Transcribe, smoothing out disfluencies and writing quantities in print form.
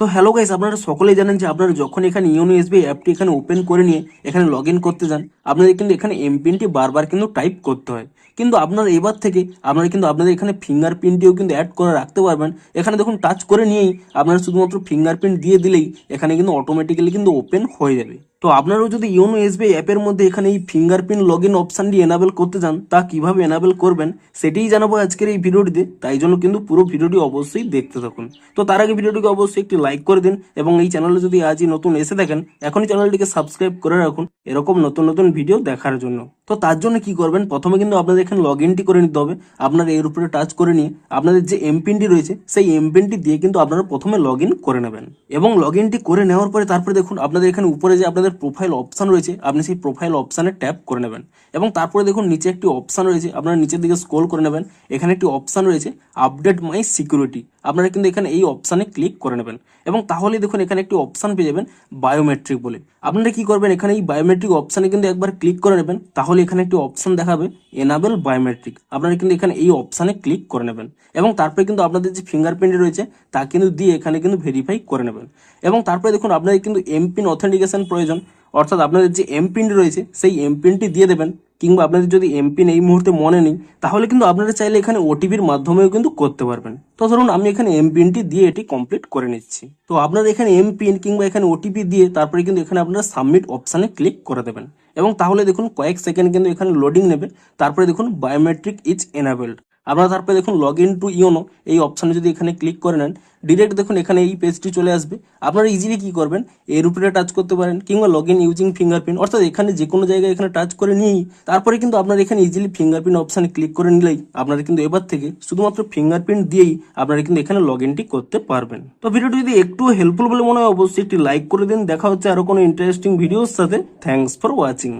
তো hello guys, আপনারা সকলেই জানেন যে আপনারা যখন এখানে ইওনো এসবিআই অ্যাপটি এখানে ওপেন করে নিয়ে এখানে লগ ইন করতে যান, আপনাদের কিন্তু এখানে এমপিনটি বারবার কিন্তু টাইপ করতে হয়। কিন্তু আপনারা এবার থেকে আপনারা কিন্তু আপনাদের এখানে ফিঙ্গারপ্রিন্টটিও কিন্তু অ্যাড করে রাখতে পারবেন। এখানে দেখুন টাচ করে নিয়েই আপনারা শুধুমাত্র ফিঙ্গারপ্রিন্ট দিয়ে দিলেই এখানে কিন্তু অটোমেটিক্যালি কিন্তু ওপেন হয়ে যাবে। তো আপনারাও যদি ইওনো এসবিআই অ্যাপের মধ্যে এখানে এই ফিঙ্গারপ্রিন্ট লগ ইন অপশানটি এনাবেল করতে চান, তা কিভাবে এনাবেল করবেন সেটাই জানাবো আজকের এই ভিডিওটিতে। তাই জন্য কিন্তু পুরো ভিডিওটি অবশ্যই দেখতে থাকুন। তো তার আগে ভিডিওটিকে অবশ্যই একটি লাইক করে দিন এবং এই চ্যানেলে যদি আজই নতুন এসে থাকেন এখনই চ্যানেলটিকে সাবস্ক্রাইব করে রাখুন এরকম নতুন নতুন ভিডিও দেখার জন্য। তো তার জন্য কি করবেন, প্রথমে কিন্তু আপনাদের এখানে লগ ইনটি করে নিতে হবে। আপনারা এর উপরে টাচ করে নিয়ে আপনাদের যে এমপিনটি রয়েছে সেই এমপিনটি দিয়ে কিন্তু আপনারা প্রথমে লগ ইন করে নেবেন এবং লগ ইনটি করে নেওয়ার পরে তারপরে দেখুন আপনাদের এখানে উপরে যে আপনাদের প্রোফাইল অপশন রয়েছে, আপনি সেই প্রোফাইল অপশানে ট্যাপ করে নেবেন এবং তারপরে দেখুন নিচে একটি অপশান রয়েছে, আপনারা নিচের দিকে স্ক্রল করে নেবেন। এখানে একটি অপশান রয়েছে আপডেট মাই সিকিউরিটি, আপনারা কিন্তু এখানে এই অপশানে ক্লিক করে নেবেন এবং তাহলে দেখুন এখানে একটি অপশান পেয়ে যাবেন বায়োমেট্রিক বলে। আপনারা কি করবেন, এখানে এই বায়োমেট্রিক অপশানে কিন্তু একবার ক্লিক করে নেবেন, তাহলে এখানে একটি অপশান দেখাবে এনাবেল বায়োমেট্রিক, আপনারা কিন্তু এখানে এই অপশানে ক্লিক করে নেবেন এবং তারপরে কিন্তু আপনাদের যে ফিঙ্গারপ্রিন্ট রয়েছে তা কিন্তু দিয়ে এখানে কিন্তু ভেরিফাই করে নেবেন এবং তারপরে দেখুন আপনাদের কিন্তু এমপিন অথেন্টিকেশন প্রয়োজন, অর্থাৎ আপনাদের যে এমপিন রয়েছে সেই এমপিনটি দিয়ে দেবেন। কিংবা আপনাদের যদি এমপিন এই মুহূর্তে মনে নেই তাহলে কিন্তু আপনারা চাইলে এখানে ওটিপির মাধ্যমেও কিন্তু করতে পারবেন। তো ধরুন আমি এখানে এমপিনটি দিয়ে এটি কমপ্লিট করে নিচ্ছি। তো আপনারা এখানে এমপিন কিংবা এখানে ওটিপি দিয়ে তারপরে কিন্তু এখানে আপনারা সাবমিট অপশানে ক্লিক করে দেবেন এবং তাহলে দেখুন কয়েক সেকেন্ড কিন্তু এখানে লোডিং নেবে। তারপরে দেখুন বায়োমেট্রিক ইজ এনাবেলড, আপনারা তারপরে দেখুন লগ ইন টু ইওনো এই অপশানে যদি এখানে ক্লিক করে নেন ডিরেক্ট দেখুন এখানে এই পেজটি চলে আসবে। আপনারা ইজিলি কি করবেন, এর উপরে টাচ করতে পারেন কিংবা লগ ইন ইউজিং ফিঙ্গারপ্রিন্ট, অর্থাৎ এখানে যে কোনো জায়গায় এখানে টাচ করে নিয়েই তারপরে কিন্তু আপনারা এখানে ইজিলি ফিঙ্গারপ্রিন্ট অপশানে ক্লিক করে নিলেই আপনারা কিন্তু এবার থেকে শুধুমাত্র ফিঙ্গারপ্রিন্ট দিয়েই আপনারা কিন্তু এখানে লগ ইনটি করতে পারবেন। তো ভিডিওটি যদি একটু হেল্পফুল বলে মনে হয় অবশ্যই একটি লাইক করে দিন। দেখা হচ্ছে আরো কোনো ইন্টারেস্টিং ভিডিওর সাথে। Thanks for watching.